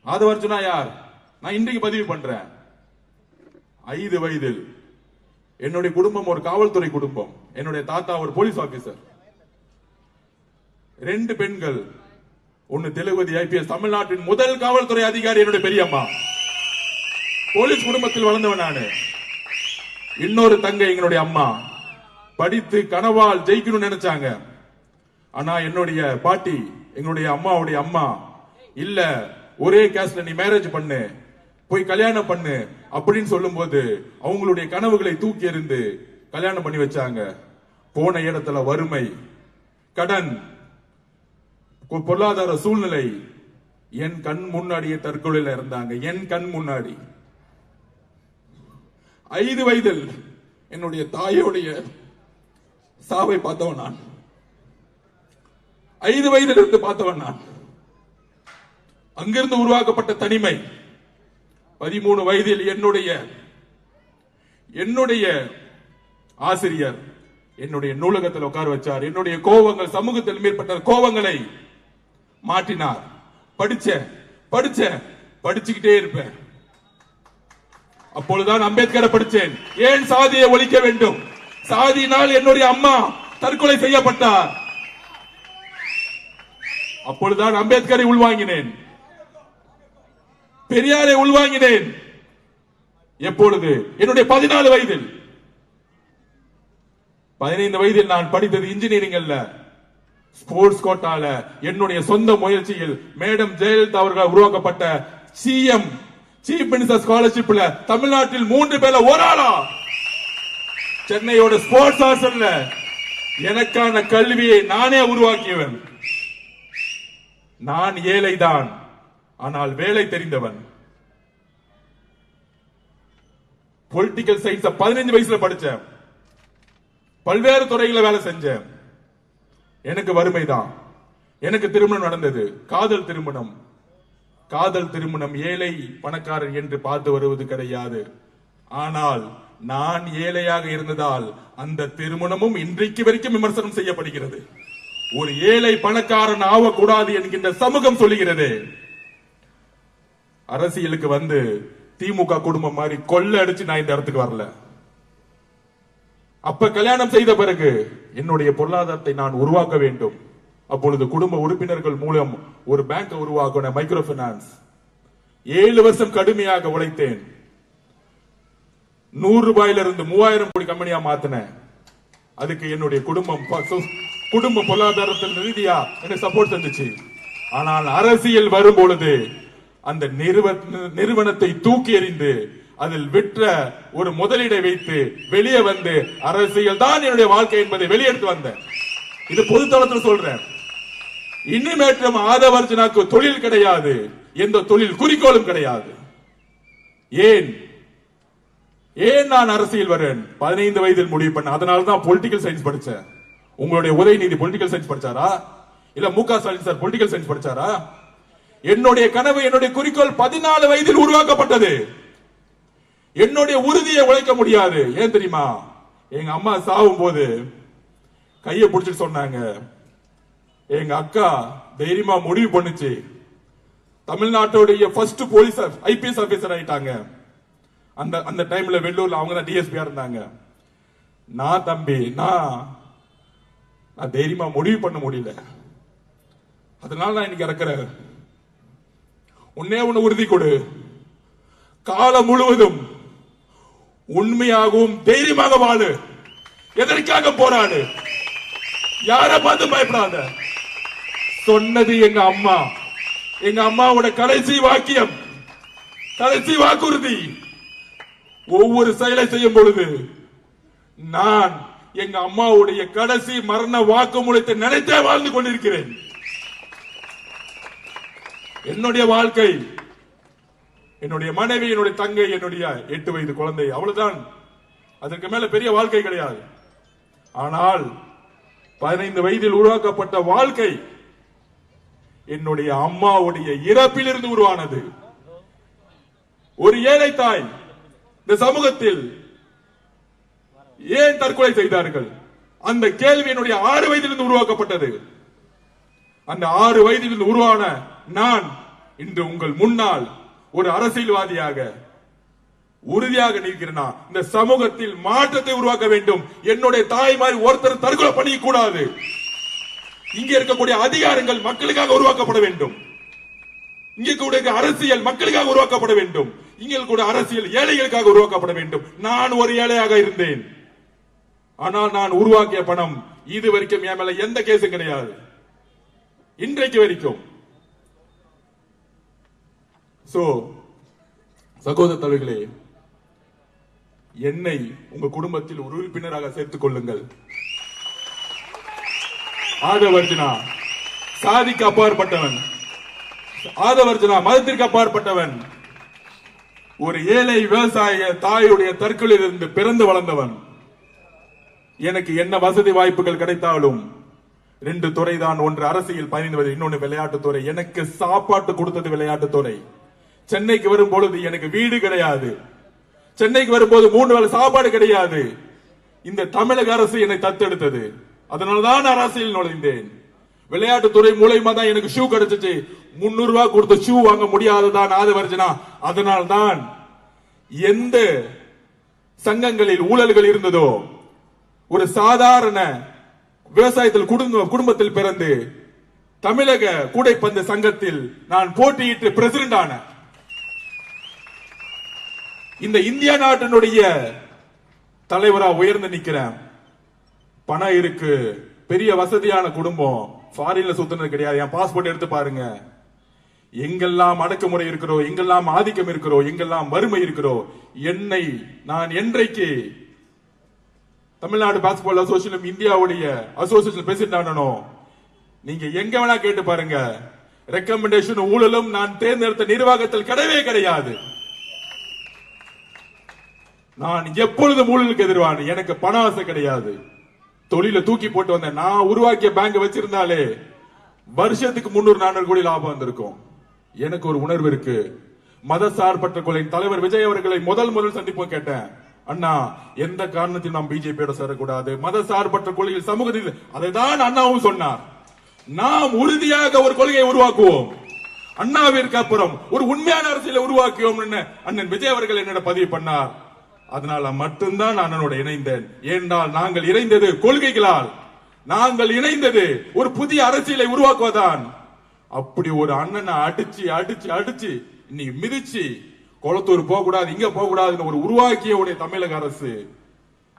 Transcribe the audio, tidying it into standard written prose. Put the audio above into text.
ஆதவர்ஜுனா யார்? நான் இன்றைக்கு பதிவு பண்றேன். 5 வயதில் என்னுடைய குடும்பம் ஒரு காவல்துறை குடும்பம். என்னுடைய தாத்தா ஒரு போலீஸ் ஆபீசர். 2 பெண்கள். ஒன்னு தெலுவதி ஐபிஎஸ், தமிழ்நாட்டின் முதல் காவல்துறை அதிகாரி என்னுடைய பெரியம்மா. போலீஸ் குடும்பத்தில் வளர்ந்தவன் நானு. இன்னொரு தங்கை எங்களுடைய அம்மா. படித்து கனவால் ஜெயிக்கணும்னு நினைச்சாங்க. ஆனா என்னுடைய பாட்டி, எங்களுடைய அம்மாவுடைய அம்மா, இல்ல ஒரே கேஸ்ல நீ மேரேஜ் பண்ணு, போய் கல்யாணம் பண்ணு அப்படின்னு சொல்லும் போது அவங்களுடைய கனவுகளை தூக்கி எறிந்து கல்யாணம் பண்ணி வச்சாங்க. போன இடத்துல வறுமை, கடன், பொருளாதார சூழ்நிலை, என் கண் முன்னாடியே தற்கொலையில இருந்தாங்க. என் கண் முன்னாடி 5 வயதில் என்னுடைய தாயோடைய சாவை பார்த்தவன் நான். 5 வயதில் இருந்து பார்த்தவன் நான். அங்கிருந்து உருவாக்கப்பட்ட தனிமை. 13 வயதில் என்னுடைய ஆசிரியர் என்னுடைய நூலகத்தில் உட்கார வச்சார். என்னுடைய கோபங்கள், சமூகத்தில் மேற்பட்ட கோபங்களை மாற்றினார். படிச்சுக்கிட்டே இருப்பேன். அப்பொழுதுதான் அம்பேத்கரை படிச்சேன். ஏன் சாதியை ஒழிக்க வேண்டும்? சாதியினால் என்னுடைய அம்மா தற்கொலை செய்யப்பட்டார். அப்பொழுதுதான் அம்பேத்கரை உள்வாங்கினேன், பெரியாரை உள்வாங்கினேன். எப்பொழுது? என்னுடைய 14 வயதில். 15 வயதில் நான் படித்தது இன்ஜினியரிங் அல்ல, ஸ்போர்ட்ஸ் கோட்டால என்னுடைய சொந்த முயற்சியில் மேடம் ஜெயலலிதா அவர்கள் உருவாக்கப்பட்ட சிஎம் சீஃப் மினிஸ்டர் ஸ்காலர்ஷிப்ல தமிழ்நாட்டில் 3 பேர்ல ஒரு ஆளா சென்னையோட ஸ்போர்ட்ஸ் ஹாஸ்டல்ல எனக்கான கல்வியை நானே உருவாக்கியவன். நான் ஏழைதான், ஆனால் வேலை தெரிந்தவன். பொலிட்டிக்கல் சயின்ஸ் 15 வயசுல படிச்சேன். பல்வேறு துறைகளை வேலை செஞ்சேன். எனக்கு வறுமைதான். எனக்கு திருமணம் நடந்தது, காதல் திருமணம். காதல் திருமணம் ஏழை பணக்காரர் என்று பார்த்து வருவது கிடையாது. ஆனால் நான் ஏழையாக இருந்ததால் அந்த திருமணமும் இன்றைக்கு வரைக்கும் விமர்சனம் செய்யப்படுகிறது. ஒரு ஏழை பணக்காரன் ஆகக்கூடாது என்கின்ற சமூகம் சொல்லுகிறது. அரசியலுக்கு வந்து திமுக குடும்பம் மாதிரி கொள்ள அடிச்சு நான் இந்த இடத்துக்கு வரல. அப்ப கல்யாணம் செய்த பிறகு என்னுடைய பொருளாதாரத்தை நான் உருவாக்க வேண்டும். அப்பொழுது குடும்ப உறுப்பினர்கள் மூலம் ஒரு பேங்க் உருவாக்கின, மைக்ரோ பைனான்ஸ். 7 வருஷம் கடுமையாக உழைத்தேன். 100 ரூபாயில இருந்து 3000 கோடி கம்பெனியா மாத்தினேன். அதுக்கு என்னுடைய குடும்ப பொருளாதாரத்தில் ரீதியா எனக்கு சப்போர்ட் தந்துச்சு. ஆனால் அரசியல் வரும் பொழுது அந்த நிறுவனத்தை தூக்கி எறிந்து அதில் விற்ற ஒரு முதலீடை வைத்து வெளியே வந்து அரசியல் தான் என்னுடைய வாழ்க்கை என்பதை வெளியெடுத்து வந்தேன். இது பொதுத்தளத்தில் சொல்றேன். இனிமேற்றும் ஆதவர்ஜுனாக்கு தொழில் கிடையாது, எந்த தொழில் குறிக்கோளும் கிடையாது. ஏன் நான் அரசியல் வரேன்? 15 வயதில் முடிவு பண்ண. அதனால்தான் பொலிட்டிக்கல் சயின்ஸ் படிச்சேன். உங்களுடைய உதயநிதி பொலிட்டிக்கல் சயின்ஸ் படிச்சாரா? இல்ல முக ஸ்டாலின் சார் பொலிட்டிக்கல் சயின்ஸ் படிச்சாரா? என்னுடைய கனவு, என்னுடைய குறிக்கோள் 14 வயதில் உருவாக்கப்பட்டது. என்னுடைய உறுதியை உழைக்க முடியாது. ஏன் தெரியுமா? எங்க அம்மா சாவும் போது கையை பிடிச்சிட்டு சொன்னாங்க, எங்க அக்கா தைரியமா முடிவு பண்ணுச்சு, தமிழ்நாட்டுடைய ஃபர்ஸ்ட் போலீஸ் ஐபிஎஸ் ஆபீசர் ஆயிட்டாங்க. அந்த டைம்ல வெள்ளூர்ல அவங்க தான் டிஎஸ்பியா இருந்தாங்க. நான் தம்பி, நான் தைரியமா முடிவு பண்ண முடியல. அதனால நான் இன்னைக்கு இறக்குறேன். ஒண்ணு உறுதி கொடு, காலம் முழுவதும் உண்மையாகவும் தைரியமாக வாழு, எதற்காக போராடு, யார பார்த்து பயப்படாத. சொன்னது எங்க அம்மா. எங்க அம்மாவோட கடைசி வாக்கியம், கடைசி வாக்குறுதி. ஒவ்வொரு செயலை செய்யும் பொழுது நான் எங்க அம்மாவுடைய கடைசி மரண வாக்குமூலத்தை நினைத்தே வாழ்ந்து கொண்டிருக்கிறேன். என்னுடைய வாழ்க்கை, என்னுடைய மனைவி, என்னுடைய தங்கை, என்னுடைய 8 வயது குழந்தை, அவ்வளவுதான். அதற்கு மேல பெரிய வாழ்க்கை கிடையாது. ஆனால் 15 வயதில் உருவாக்கப்பட்ட வாழ்க்கை என்னுடைய அம்மாவுடைய இறப்பிலிருந்து உருவானது. ஒரு ஏழை தாய் இந்த சமூகத்தில் ஏன் தற்கொலை செய்தார்கள்? அந்த கேள்வி என்னுடைய 6 வயதிலிருந்து உருவாக்கப்பட்டது. அந்த 6 வயதிலிருந்து உருவான நான் இன்று உங்கள் முன்னால் ஒரு அரசியல்வாதியாக உறுதியாக நிற்கிறேன். இந்த சமூகத்தில் மாற்றத்தை உருவாக்க வேண்டும். என்னுடைய தாய்மாரி ஒருத்தர் தற்கொலை பண்ணிக்க கூடாது. இங்க இருக்கக்கூடிய அதிகாரங்கள் மக்களுக்காக உருவாக்கப்பட வேண்டும். இங்க கூட அரசியல் மக்களுக்காக உருவாக்கப்பட வேண்டும். இங்க கூட அரசியல் ஏழைகளுக்காக உருவாக்கப்பட வேண்டும். நான் ஒரு ஏழையாக இருந்தேன். ஆனால் நான் உருவாக்கிய பணம் இது வரைக்கும் என் மேல எந்த கேஸும் கிடையாது, இன்றைக்கு வரைக்கும். சகோதர தலைவர்களே, என்னை உங்க குடும்பத்தில் ஒரு உறுப்பினராக சேர்த்துக் கொள்ளுங்கள். ஆதவர்ஜுனா சாதிக்கு அப்பாற்பட்டவன், ஆதவர்ஜுனா மதத்திற்கு அப்பாற்பட்டவன், ஒரு ஏழை விவசாய தாயுடைய தற்கொலையிலிருந்து பிறந்து வளர்ந்தவன். எனக்கு என்ன வசதி வாய்ப்புகள் கிடைத்தாலும் ரெண்டு துறை தான். ஒன்று அரசியல் பயணிவது, இன்னொன்று விளையாட்டுத்துறை. எனக்கு சாப்பாட்டு கொடுத்தது விளையாட்டுத்துறை. சென்னைக்கு வரும்பொழுது எனக்கு வீடு கிடையாது. சென்னைக்கு வரும்போது 3 வேளை சாப்பாடு கிடையாது. இந்த தமிழக அரசு என்னை தத்தெடுத்தது. அதனால்தான் அரசியல் நுழைந்தேன். விளையாட்டுத்துறை மூலமா தான் எனக்கு ஷூ கிடைச்சிச்சு. 300 ரூபாய் கொடுத்த ஷூ வாங்க முடியாததான் ஆதவர்ஜுனா. அதனால்தான் எந்த சங்கங்களில் ஊழல்கள் இருந்ததோ, ஒரு சாதாரண விவசாயத்தில் குடும்பத்தில் பிறந்து தமிழக கூடைப்பந்து சங்கத்தில் நான் போட்டியிட்டு பிரசிடண்ட் ஆன. இந்த இந்தியா நாட்டினுடைய தலைவரா உயர்ந்து நிக்கிறேன். பணம் இருக்கு, பெரிய வசதியான குடும்பம், ஃபாரின்ல சுத்தினது கிடையாது. என் பாஸ்போர்ட் எடுத்து பாருங்க. எங்கெல்லாம் அடக்குமுறை இருக்கிறோ, எங்கெல்லாம் ஆதிக்கம் இருக்கிறோ, எங்கெல்லாம் வறுமை இருக்கிறோ, என்னை நான் என்றைக்கு தமிழ்நாடு பாஸ்போர்ட் அசோசியேஷன் இந்தியாவுடைய அசோசியேஷன் பிரசிடண்ட் ஆனோ, நீங்க எங்க வேணா கேட்டு பாருங்க. ரெக்கமெண்டேஷன் ஊழலும் நான் தேர்ந்தெடுத்த நிர்வாகத்தில் கிடையவே கிடையாது. நான் எப்பொழுதும் ஊழலுக்கு எதிர்வான. எனக்கு பண ஆசை கிடையாது. தொழில தூக்கி போட்டு வந்தேன். நான் உருவாக்கிய பேங்க் வச்சிருந்தாலே வருஷத்துக்கு 300-400 கோடி லாபம் வந்திருக்கும். எனக்கு ஒரு உணர்வு இருக்கு. மத சார்பற்ற கொள்கை தலைவர் விஜய் அவர்களை முதல் சந்திப்பு கேட்டேன். அண்ணா, எந்த காரணத்தில் நாம் பிஜேபியோட சேரக்கூடாது, மத சார்பற்ற கொள்கையில் சமூகத்தில், அதை தான் அண்ணாவும் சொன்னார். நாம் உறுதியாக ஒரு கொள்கையை உருவாக்குவோம். அண்ணாவிற்கு அப்புறம் ஒரு உண்மையான அரசியலை உருவாக்குவோம் அண்ணன் விஜய் அவர்கள் என்னோட பதிவு பண்ணார். அதனால மட்டும்தான் அண்ணனோட இணைந்தேன். ஏனென்றால் நாங்கள் இணைந்தது கொள்கைகளால், நாங்கள் இணைந்தது ஒரு புதிய அரசியலை உருவாக்குவதான். அப்படி ஒரு அண்ணனை அடிச்சு அடிச்சு அடிச்சு இன்னைக்கு மிதிச்சு, குளத்தூர் போக கூடாது, இங்க போக கூடாதுன்னு ஒரு உருவாக்கிய தமிழக அரசு